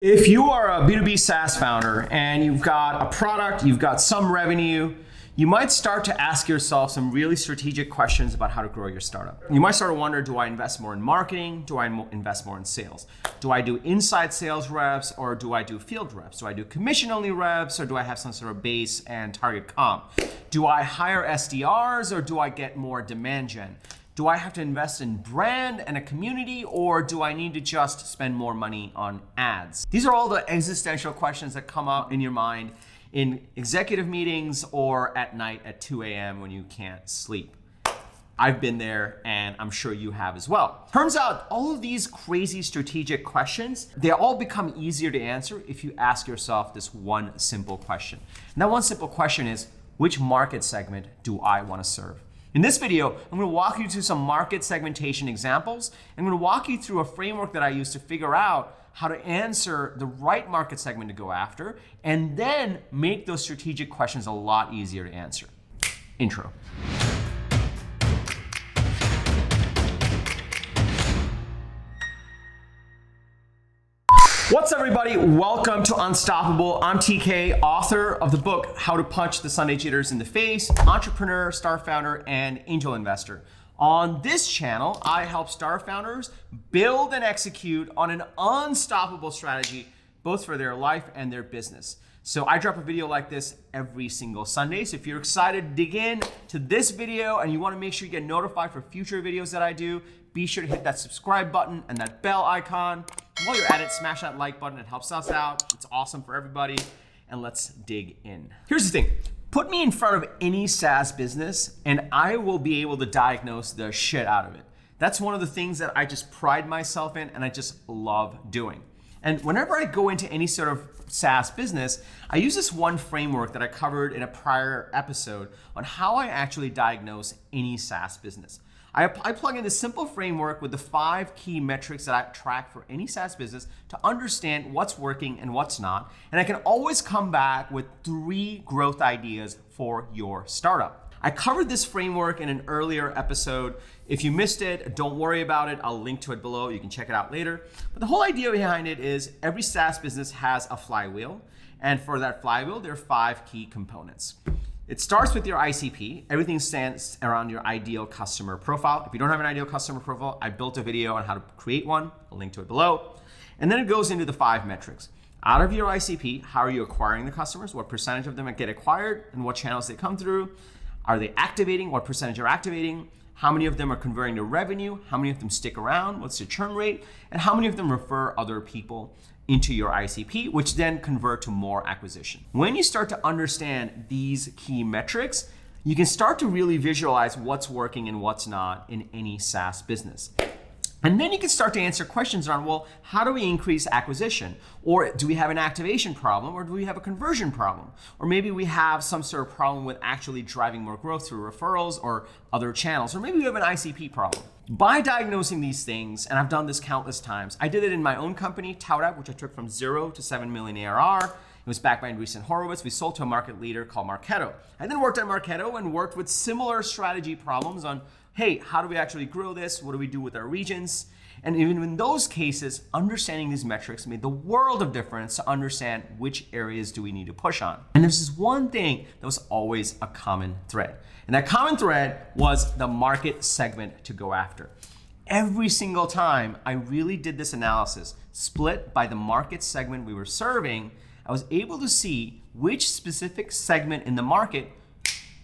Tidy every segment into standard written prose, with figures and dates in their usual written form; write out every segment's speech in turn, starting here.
If you are a B2B SaaS founder and you've got a product, you've got some revenue, you might start to ask yourself some really strategic questions about how to grow your startup. You might start to wonder, do I invest more in marketing? Do I invest more in sales? Do I do inside sales reps or do I do field reps? Do I do commission only reps or do I have some sort of base and target comp? Do I hire SDRs or do I get more demand gen? Do I have to invest in brand and a community, or do I need to just spend more money on ads? These are all the existential questions that come up in your mind in executive meetings or at night at 2 a.m. when you can't sleep. I've been there and I'm sure you have as well. Turns out all of these crazy strategic questions, they all become easier to answer if you ask yourself this one simple question. And that one simple question is, which market segment do I want to serve? In this video, I'm going to walk you through some market segmentation examples. I'm going to walk you through a framework that I use to figure out how to answer the right market segment to go after, and then make those strategic questions a lot easier to answer. Intro. What's up, everybody? Welcome to Unstoppable. I'm TK, author of the book, How to Punch the Sunday Jitters in the Face, entrepreneur, startup founder, and angel investor. On this channel, I help startup founders build and execute on an unstoppable strategy, both for their life and their business. So I drop a video like this every single Sunday. So if you're excited to dig in to this video and you want to make sure you get notified for future videos that I do, be sure to hit that subscribe button and that bell icon. While you're at it, smash that like button. It helps us out. It's awesome for everybody. And let's dig in. Here's the thing. Put me in front of any SaaS business and I will be able to diagnose the shit out of it. That's one of the things that I just pride myself in and I just love doing. And whenever I go into any sort of SaaS business, I use this one framework that I covered in a prior episode on how I actually diagnose any SaaS business. I plug in this simple framework with the 5 key metrics that I track for any SaaS business to understand what's working and what's not. And I can always come back with 3 growth ideas for your startup. I covered this framework in an earlier episode. If you missed it, don't worry about it. I'll link to it below. You can check it out later. But the whole idea behind it is every SaaS business has a flywheel. And for that flywheel, there are 5 key components. It starts with your ICP. Everything stands around your ideal customer profile. If you don't have an ideal customer profile, I built a video on how to create one. I'll link to it below. And then it goes into the 5 metrics. Out of your ICP, how are you acquiring the customers? What percentage of them get acquired and what channels they come through? Are they activating? What percentage are activating? How many of them are converting to revenue? How many of them stick around? What's the churn rate? And how many of them refer other people into your ICP, which then convert to more acquisition? When you start to understand these key metrics, you can start to really visualize what's working and what's not in any SaaS business. And then you can start to answer questions around, well, how do we increase acquisition? Or do we have an activation problem? Or do we have a conversion problem? Or maybe we have some sort of problem with actually driving more growth through referrals or other channels. Or maybe we have an ICP problem. By diagnosing these things, and I've done this countless times, I did it in my own company, ToutApp, which I took from 0 to 7 million ARR. It was backed by Andreessen Horowitz. We sold to a market leader called Marketo. I then worked at Marketo and worked with similar strategy problems on, hey, how do we actually grow this? What do we do with our regions? And even in those cases, understanding these metrics made the world of difference to understand which areas do we need to push on. And there's this one thing that was always a common thread. And that common thread was the market segment to go after. Every single time I really did this analysis, split by the market segment we were serving, I was able to see which specific segment in the market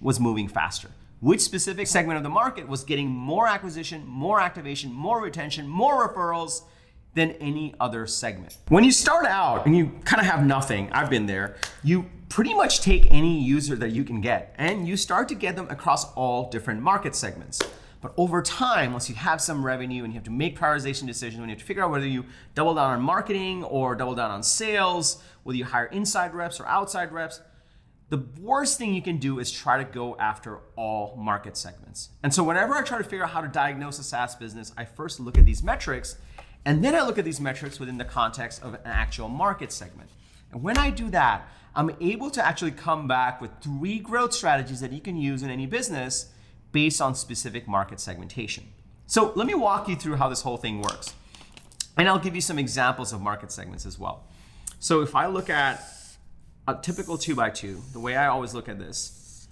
was moving faster. Which specific segment of the market was getting more acquisition, more activation, more retention, more referrals than any other segment. When you start out and you kind of have nothing, I've been there, you pretty much take any user that you can get and you start to get them across all different market segments. But over time, once you have some revenue and you have to make prioritization decisions, when you have to figure out whether you double down on marketing or double down on sales, whether you hire inside reps or outside reps, the worst thing you can do is try to go after all market segments. And so whenever I try to figure out how to diagnose a SaaS business, I first look at these metrics, and then I look at these metrics within the context of an actual market segment. And when I do that, I'm able to actually come back with 3 growth strategies that you can use in any business based on specific market segmentation. So let me walk you through how this whole thing works. And I'll give you some examples of market segments as well. So if I look at a typical 2x2, the way I always look at this,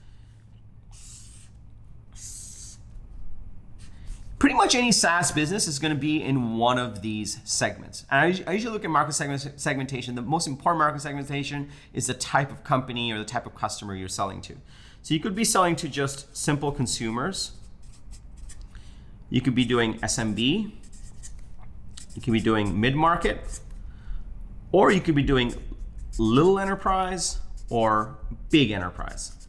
pretty much any SaaS business is going to be in one of these segments. And I usually look at market segmentation. The most important market segmentation is the type of company or the type of customer you're selling to. So you could be selling to just simple consumers. You could be doing SMB. You could be doing mid-market. Or you could be doing little enterprise or big enterprise.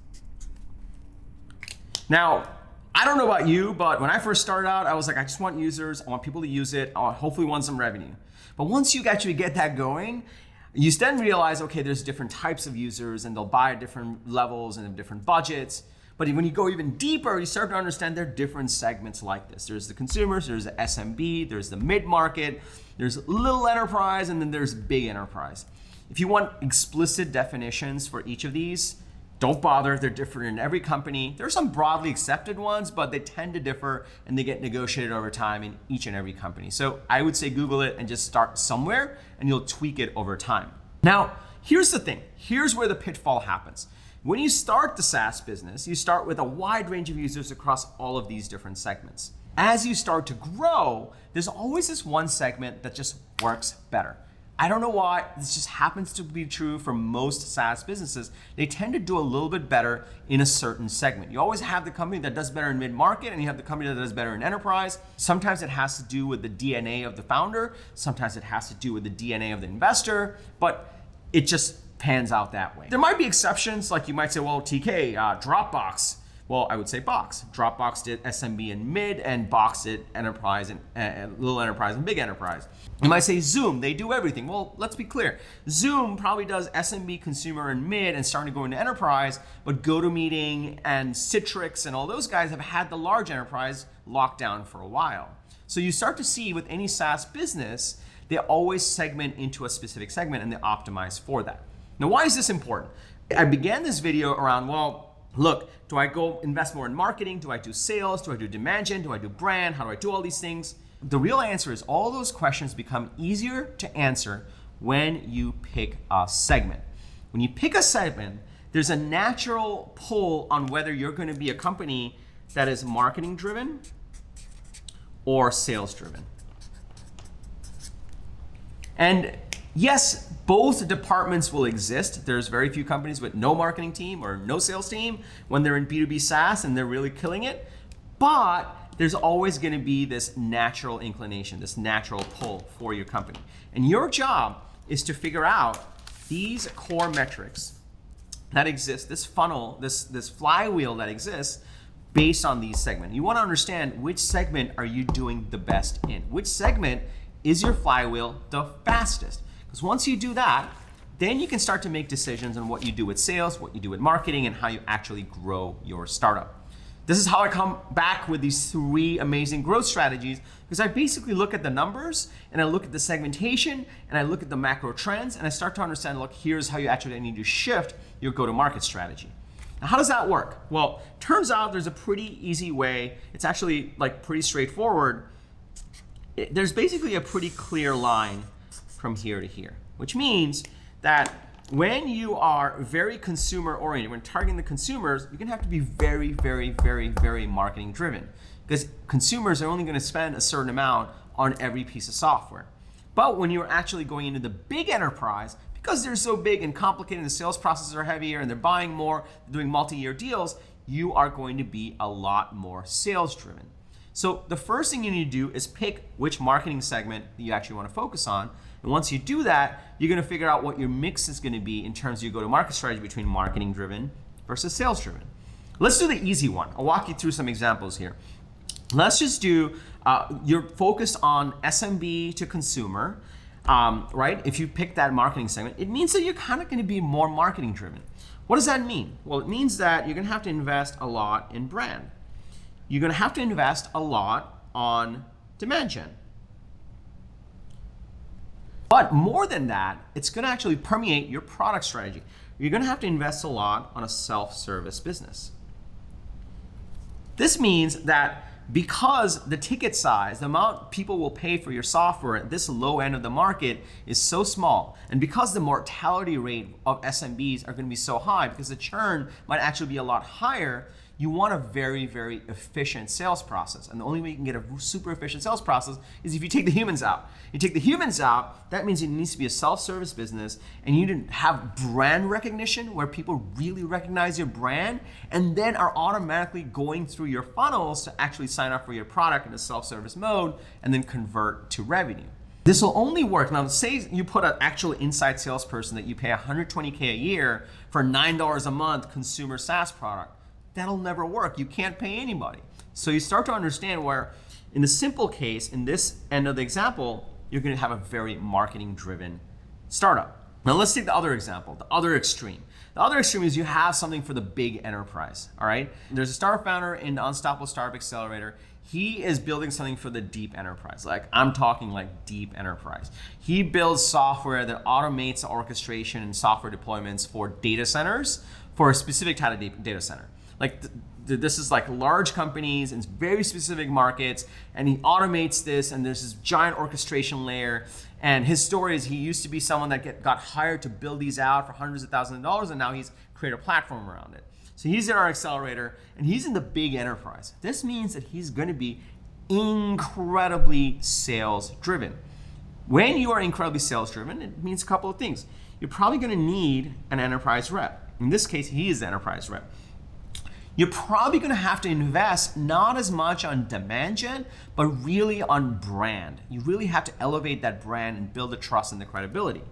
Now, I don't know about you, but when I first started out, I was like, I just want users, I want people to use it, I hopefully want some revenue. But once you actually get that going, you then realize, okay, there's different types of users and they'll buy at different levels and have different budgets. But when you go even deeper, you start to understand there are different segments like this. There's the consumers, there's the SMB, there's the mid-market, there's little enterprise, and then there's big enterprise. If you want explicit definitions for each of these, don't bother, they're different in every company. There are some broadly accepted ones, but they tend to differ and they get negotiated over time in each and every company. So I would say Google it and just start somewhere and you'll tweak it over time. Now, here's the thing. Here's where the pitfall happens. When you start the SaaS business, you start with a wide range of users across all of these different segments. As you start to grow, there's always this one segment that just works better. I don't know why, this just happens to be true for most SaaS businesses. They tend to do a little bit better in a certain segment. You always have the company that does better in mid-market and you have the company that does better in enterprise. Sometimes it has to do with the DNA of the founder. Sometimes it has to do with the DNA of the investor, but it just pans out that way. There might be exceptions, like you might say, well, TK, Dropbox. Well, I would say Box. Dropbox did SMB and mid, and Box did enterprise and little enterprise and big enterprise. You might say Zoom, they do everything. Well, let's be clear. Zoom probably does SMB, consumer, and mid, and starting to go into enterprise, but GoToMeeting and Citrix and all those guys have had the large enterprise locked down for a while. So you start to see with any SaaS business, they always segment into a specific segment and they optimize for that. Now, why is this important? I began this video around, well, look, do I go invest more in marketing? Do I do sales? Do I do demand gen? Do I do brand? How do I do all these things? The real answer is all those questions become easier to answer when you pick a segment. When you pick a segment, there's a natural pull on whether you're going to be a company that is marketing driven or sales driven. And yes, both departments will exist. There's very few companies with no marketing team or no sales team when they're in B2B SaaS and they're really killing it. But there's always going to be this natural inclination, this natural pull for your company. And your job is to figure out these core metrics that exist, this funnel, this flywheel that exists based on these segments. You want to understand which segment are you doing the best in? Which segment is your flywheel the fastest? Because once you do that, then you can start to make decisions on what you do with sales, what you do with marketing, and how you actually grow your startup. This is how I come back with these 3 amazing growth strategies, because I basically look at the numbers and I look at the segmentation and I look at the macro trends and I start to understand, look, here's how you actually need to shift your go-to-market strategy. Now, how does that work? Well, turns out there's a pretty easy way. It's actually like pretty straightforward. There's basically a pretty clear line from here to here, which means that when you are very consumer oriented, when targeting the consumers, you're gonna have to be very, very, very, very marketing driven, because consumers are only gonna spend a certain amount on every piece of software. But when you're actually going into the big enterprise, because they're so big and complicated, the sales processes are heavier and they're buying more, doing multi-year deals, you are going to be a lot more sales driven. So the first thing you need to do is pick which marketing segment that you actually want to focus on. And once you do that, you're going to figure out what your mix is going to be in terms of your go-to-market strategy between marketing driven versus sales driven. Let's do the easy one. I'll walk you through some examples here. Let's just do, you're focused on SMB to consumer, right? If you pick that marketing segment, it means that you're kind of going to be more marketing driven. What does that mean? Well, it means that you're going to have to invest a lot in brand. You're going to have to invest a lot on demand gen. But more than that, it's going to actually permeate your product strategy. You're going to have to invest a lot on a self-service business. This means that Because the ticket size, the amount people will pay for your software at this low end of the market is so small, and because the mortality rate of SMBs are going to be so high, because the churn might actually be a lot higher, you want a very, very efficient sales process. And the only way you can get a super efficient sales process is if you take the humans out. You take the humans out, that means it needs to be a self-service business, and you didn't have brand recognition where people really recognize your brand and then are automatically going through your funnels to actually sign up for your product in a self-service mode and then convert to revenue. This will only work. Now, say you put an actual inside salesperson that you pay $120K a year for $9 a month consumer SaaS product. That'll never work. You can't pay anybody. So you start to understand where, in the simple case, in this end of the example, you're going to have a very marketing-driven startup. Now let's take the other example, the other extreme. The other extreme is you have something for the big enterprise, all right? There's a startup founder in the Unstoppable Startup Accelerator. He is building something for the deep enterprise. Like, I'm talking like deep enterprise. He builds software that automates the orchestration and software deployments for data centers, for a specific type of data center. Like this is like large companies in very specific markets, and he automates this, and there's this giant orchestration layer. And his story is he used to be someone that got hired to build these out for hundreds of thousands of dollars, and now he's created a platform around it. So he's in our accelerator, and he's in the big enterprise. This means that he's going to be incredibly sales driven. When you are incredibly sales driven, it means a couple of things. You're probably going to need an enterprise rep. In this case, he is the enterprise rep. You're probably going to have to invest not as much on demand gen, but really on brand. You really have to elevate that brand and build the trust and the credibility.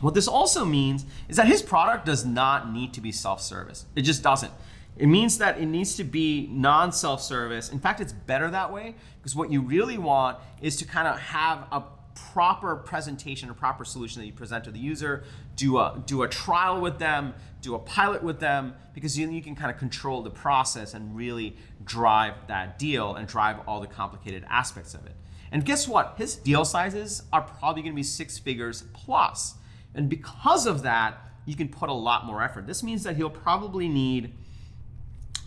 What this also means is that his product does not need to be self-service. It just doesn't. It means that it needs to be non-self-service. In fact, it's better that way, because what you really want is to kind of have a proper presentation, a proper solution that you present to the user, do a trial with them, do a pilot with them, because you can kind of control the process and really drive that deal and drive all the complicated aspects of it. And guess what? His deal sizes are probably going to be 6 figures plus. And because of that, you can put a lot more effort. This means that he'll probably need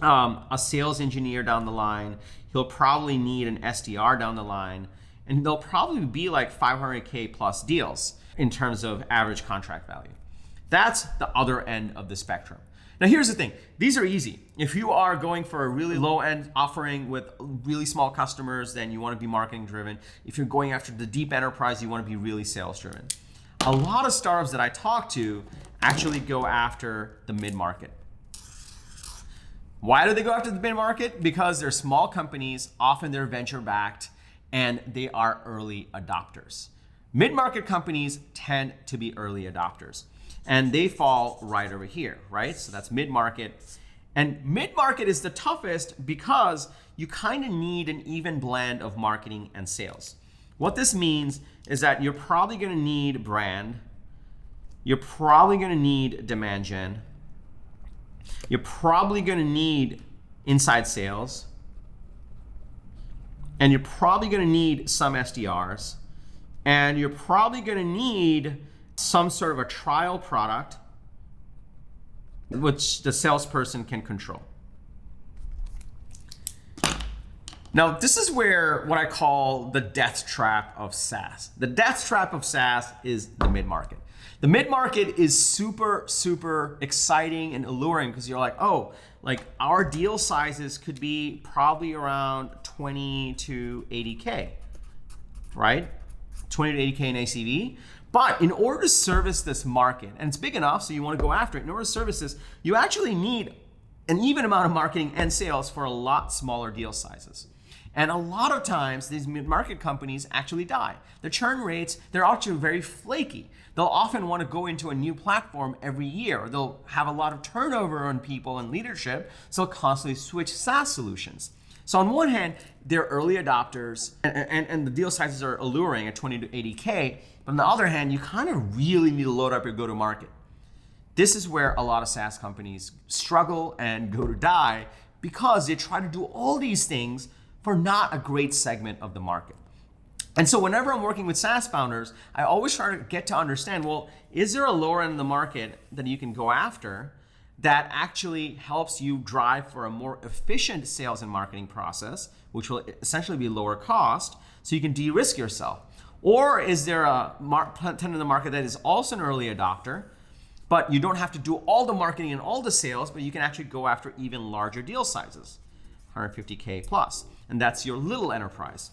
a sales engineer down the line. He'll probably need an SDR down the line. And they'll probably be like 500K plus deals in terms of average contract value. That's the other end of the spectrum. Now here's the thing, these are easy. If you are going for a really low end offering with really small customers, then you want to be marketing driven. If you're going after the deep enterprise, you want to be really sales driven. A lot of startups that I talk to actually go after the mid-market. Why do they go after the mid-market? Because they're small companies, often they're venture backed, and they are early adopters. Mid-market companies tend to be early adopters, and they fall right over here, right? So that's mid-market. And mid-market is the toughest because you kind of need an even blend of marketing and sales. What this means is that you're probably going to need brand, you're probably going to need demand gen, you're probably going to need inside sales, and you're probably going to need some SDRs, and you're probably going to need some sort of a trial product which the salesperson can control. Now, this is where what I call the death trap of SaaS. The death trap of SaaS is the mid-market. The mid-market is super, super exciting and alluring because you're like, oh, like our deal sizes could be probably around 20 to 80K, right? 20 to 80K in ACV. But in order to service this market, and it's big enough so you want to go after it, in order to service this, you actually need an even amount of marketing and sales for a lot smaller deal sizes. And a lot of times, these mid-market companies actually die. The churn rates, they're actually very flaky. They'll often want to go into a new platform every year. They'll have a lot of turnover on people and leadership, so they'll constantly switch SaaS solutions. So on one hand, they're early adopters, and the deal sizes are alluring at 20 to 80K. But on the other hand, you kind of really need to load up your go-to-market. This is where a lot of SaaS companies struggle and go to die because they try to do all these things for not a great segment of the market. And so whenever I'm working with SaaS founders, I always try to get to understand, well, is there a lower end of the market that you can go after that actually helps you drive for a more efficient sales and marketing process, which will essentially be lower cost, so you can de-risk yourself? Or is there a tenant in the market that is also an early adopter, but you don't have to do all the marketing and all the sales, but you can actually go after even larger deal sizes, 150K plus, and that's your little enterprise.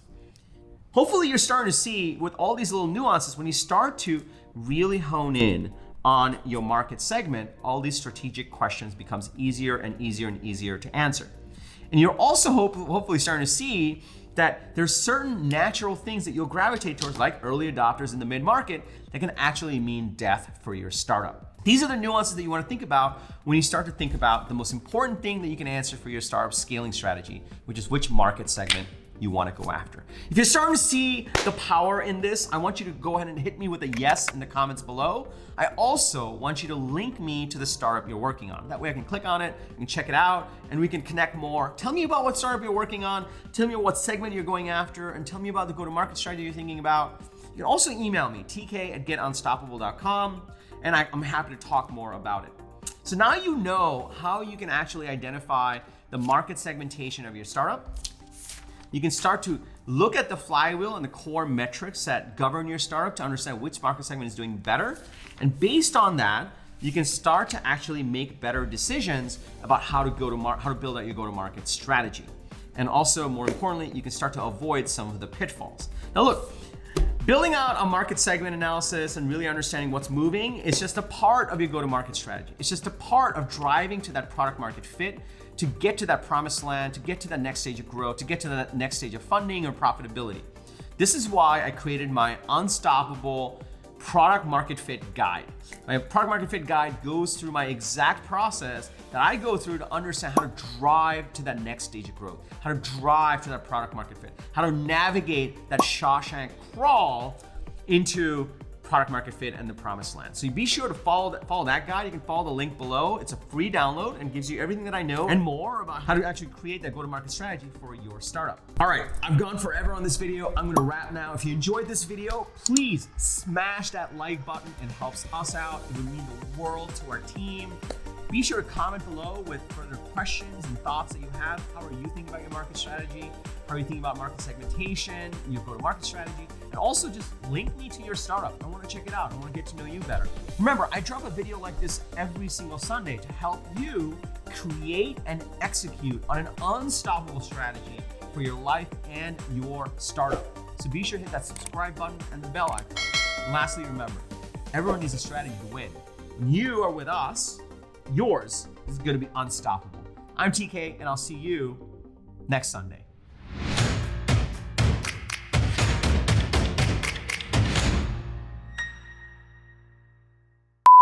Hopefully you're starting to see with all these little nuances, when you start to really hone in on your market segment, all these strategic questions becomes easier and easier and easier to answer. And you're also hopefully starting to see that there's certain natural things that you'll gravitate towards, like early adopters in the mid-market, that can actually mean death for your startup. These are the nuances that you want to think about when you start to think about the most important thing that you can answer for your startup scaling strategy, which is which market segment you want to go after. If you're starting to see the power in this, I want you to go ahead and hit me with a yes in the comments below. I also want you to link me to the startup you're working on. That way I can click on it, you can check it out, and we can connect more. Tell me about what startup you're working on, tell me what segment you're going after, and tell me about the go-to-market strategy you're thinking about. You can also email me, tk@getunstoppable.com, and I'm happy to talk more about it. So now you know how you can actually identify the market segmentation of your startup. You can start to look at the flywheel and the core metrics that govern your startup to understand which market segment is doing better. And based on that, you can start to actually make better decisions about how to build out your go-to-market strategy. And also, more importantly, you can start to avoid some of the pitfalls. Now look, building out a market segment analysis and really understanding what's moving is just a part of your go-to-market strategy. It's just a part of driving to that product market fit, to get to that promised land, to get to that next stage of growth, to get to that next stage of funding or profitability. This is why I created my Unstoppable Product Market Fit Guide. My Product Market Fit Guide goes through my exact process that I go through to understand how to drive to that next stage of growth, how to drive to that product market fit, how to navigate that Shawshank crawl into product market fit and the promised land. So you be sure to follow that guide. You can follow the link below. It's a free download and gives you everything that I know and more about how to actually create that go-to-market strategy for your startup. All right, I've gone forever on this video. I'm gonna wrap now. If you enjoyed this video, please smash that like button. It helps us out. It would mean the world to our team. Be sure to comment below with further questions and thoughts that you have. How are you thinking about your market strategy? How are you thinking about market segmentation, your go-to-market strategy? And also just link me to your startup. I want to check it out. I want to get to know you better. Remember, I drop a video like this every single Sunday to help you create and execute on an unstoppable strategy for your life and your startup. So be sure to hit that subscribe button and the bell icon. And lastly, remember, everyone needs a strategy to win. When you are with us, yours is going to be unstoppable. I'm TK, and I'll see you next Sunday.